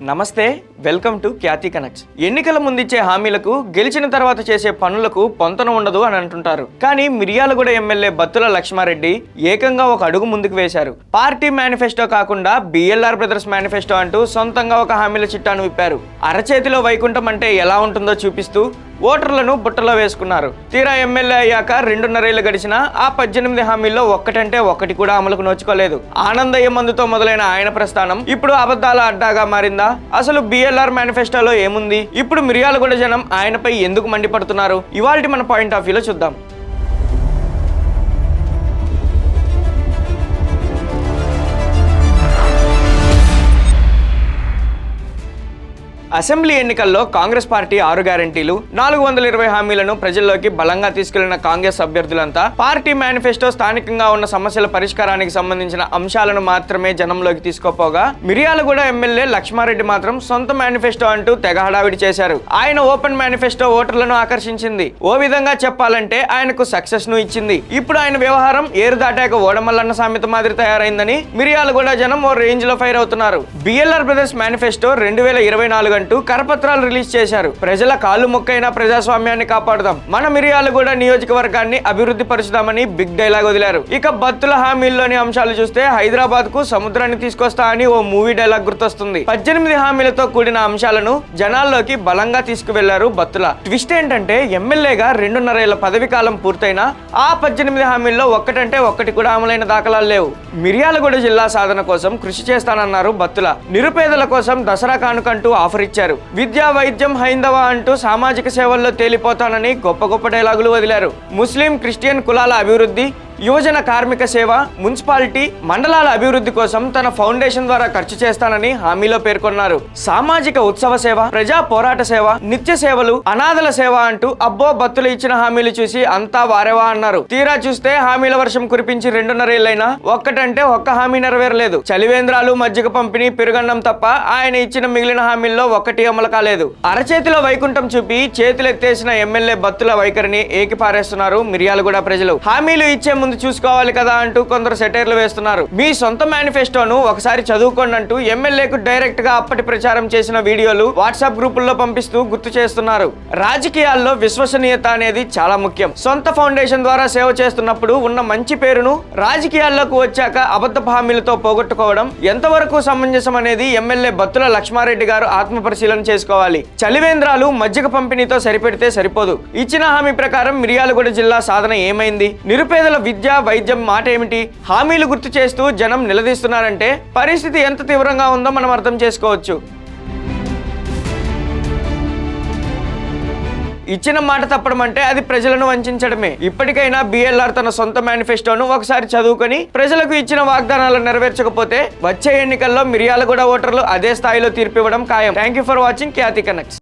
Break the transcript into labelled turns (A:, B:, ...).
A: నమస్తే, welcome to Khyati connects. ఎన్నికల ముందిచ్చే హామీలకు గెలిచిన తర్వాత చేసే పనులకు పొంతన ఉండదు అని అంటుంటారు. కానీ మిర్యాలగూడ ఎమ్మెల్యే బత్తుల లక్ష్మారెడ్డి ఏకంగా ఒక అడుగు ముందుకు వేశారు. పార్టీ మేనిఫెస్టో కాకుండా బిఎల్ఆర్ బ్రదర్స్ మేనిఫెస్టో అంటూ సొంతంగా ఒక హామీల చిట్టాను విప్పారు. అరచేతిలో వైకుంఠం అంటే ఎలా ఉంటుందో చూపిస్తూ ఓటర్లను బుట్టలో వేసుకున్నారు. తీరా ఎమ్మెల్యే అయ్యాక 2.5 ఏళ్లు గడిచినా ఆ 18 హామీల్లో ఒక్కటంటే ఒక్కటి కూడా అమలుకు నోచుకోలేదు. ఆనందయ్య మందుతో మొదలైన ఆయన ప్రస్థానం ఇప్పుడు అబద్ధాల అడ్డాగా మారిందా? అసలు బిఎల్ఆర్ మేనిఫెస్టోలో ఏముంది? ఇప్పుడు మిర్యాలగూడ జనం ఆయనపై ఎందుకు మండిపడుతున్నారు? ఇవాల్టి మన పాయింట్ ఆఫ్ వ్యూలో చూద్దాం. అసెంబ్లీ ఎన్నికల్లో కాంగ్రెస్ పార్టీ 6 గ్యారెంటీలు 420 హామీలను ప్రజల్లోకి బలంగా తీసుకెళ్లిన కాంగ్రెస్ అభ్యర్థులంతా పార్టీ మేనిఫెస్టో స్థానికంగా ఉన్న సమస్యల పరిష్కారానికి సంబంధించిన అంశాలను మాత్రమే జనంలోకి తీసుకోపోగా మిర్యాలగూడ ఎమ్మెల్యే లక్ష్మారెడ్డి మాత్రం సొంత మేనిఫెస్టో అంటూ తెగ హడావిడి చేశారు. ఆయన ఓపెన్ మేనిఫెస్టో ఓటర్లను ఆకర్షించింది. ఓ విధంగా చెప్పాలంటే ఆయనకు సక్సెస్ ను ఇచ్చింది. ఇప్పుడు ఆయన వ్యవహారం ఏరు దాటాక ఓడమల్లన్న సామెత మాదిరి తయారైందని మిర్యాలగూడ జనం ఓ రేంజ్ లో ఫైర్ అవుతున్నారు. బిఎల్ఆర్ బ్రదర్స్ మేనిఫెస్టో 2024 అంటూ కరపత్రాలు రిలీజ్ చేశారు. ప్రజల కాళ్ళు మొక్కైన ప్రజాస్వామ్యాన్ని కాపాడుదాం, మన మిర్యాలగూడ నియోజకవర్గాన్ని అభివృద్ధి పరుచుదామని బిగ్ డైలాగ్ వదిలారు. ఇక బత్తుల హామీల్లోని అంశాలు చూస్తే హైదరాబాద్ కు సముద్రాన్ని తీసుకొస్తా అని ఓ మూవీ డైలాగ్ గుర్తొస్తుంది. 18 హామీలతో కూడిన అంశాలను జనాల్లోకి బలంగా తీసుకువెళ్లారు బత్తుల. ట్విస్ట్ ఏంటంటే ఎమ్మెల్యేగా 2.5 ఏళ్ల పదవి కాలం పూర్తయినా ఆ 18 హామీల్లో ఒక్కటంటే ఒక్కటి కూడా అమలైన దాఖలాలు లేవు. మిర్యాలగూడ జిల్లా సాధన కోసం కృషి చేస్తానన్నారు బత్తుల. నిరుపేదల కోసం దసరా కానుకంటూ ఆఫర్ ఇచ్చారు. విద్యా, వైద్యం, హైందవ అంటూ సామాజిక సేవల్లో తేలిపోతానని గొప్ప డైలాగులు వదిలారు. ముస్లిం, క్రిస్టియన్ కులాల అభివృద్ధి, యువజన కార్మిక సేవ, మున్సిపాలిటీ, మండలాల అభివృద్ధి కోసం తన ఫౌండేషన్ ద్వారా ఖర్చు చేస్తానని హామీలో పేర్కొన్నారు. సామాజిక ఉత్సవ సేవ, ప్రజా పోరాట సేవ, నిత్య సేవలు, అనాథల సేవ అంటూ అబ్బో బత్తులు ఇచ్చిన హామీలు చూసి అంతా వారేవా అన్నారు. తీరా చూస్తే హామీల వర్షం కురిపించి 2.5 ఏళ్లైనా ఒక్కటంటే ఒక్క హామీ నెరవేరలేదు. చలివేంద్రాలు, మజ్జిగ పంపిణీ, పెరుగన్నం తప్ప ఆయన ఇచ్చిన మిగిలిన హామీల్లో ఒక్కటి అమలు కాలేదు. అరచేతిలో వైకుంఠం చూపి చేతులెత్తేసిన ఎమ్మెల్యే బత్తుల వైఖరిని ఏకిపారేస్తున్నారు మిర్యాలగూడ ప్రజలు. హామీలు ఇచ్చే ముందు చూసుకోవాలి కదా అంటూ కొందరు సెటైర్లు వేస్తున్నారు. మీ సొంత మేనిఫెస్టోను ఒకసారి చదువుకోండి అంటూ ఎమ్మెల్యేకు డైరెక్ట్ గా అప్పటి ప్రచారం చేసిన వీడియోలు వాట్సాప్ గ్రూపుల్లో పంపిస్తూ గుర్తు చేస్తున్నారు. రాజకీయాల్లో విశ్వసనీయత అనేది చాలా ముఖ్యం. సొంత ఫౌండేషన్ ద్వారా సేవ చేస్తున్నప్పుడు ఉన్న మంచి పేరును రాజకీయాల్లోకి వచ్చాక అబద్ధ హామీలతో పోగొట్టుకోవడం ఎంతవరకు సమంజసం అనేది ఎమ్మెల్యే బత్తుల లక్ష్మారెడ్డి గారు ఆత్మ పరిశీలన చేసుకోవాలి. చలివేంద్రాలు, మజ్జిగ పంపిణీతో సరిపెడితే సరిపోదు. ఇచ్చిన హామీ ప్రకారం మిర్యాలగూడ జిల్లా సాధన ఏమైంది? నిరుపేదల విద్య, వైద్యం మాట ఏమిటి? హామీలు గుర్తు చేస్తూ జనం నిలదీస్తున్నారంటే పరిస్థితి ఎంత తీవ్రంగా ఉందో మనం అర్థం చేసుకోవచ్చు. ఇచ్చిన మాట తప్పడం అంటే అది ప్రజలను వంచడమే. ఇప్పటికైనా బిఎల్ఆర్ తన సొంత మేనిఫెస్టోను ఒకసారి చదువుకొని ప్రజలకు ఇచ్చిన వాగ్దానాలు నెరవేర్చకపోతే వచ్చే ఎన్నికల్లో మిర్యాలగూడ ఓటర్లు అదే స్థాయిలో తీర్పివ్వడం ఖాయం. Thank you for watching Khyati connects.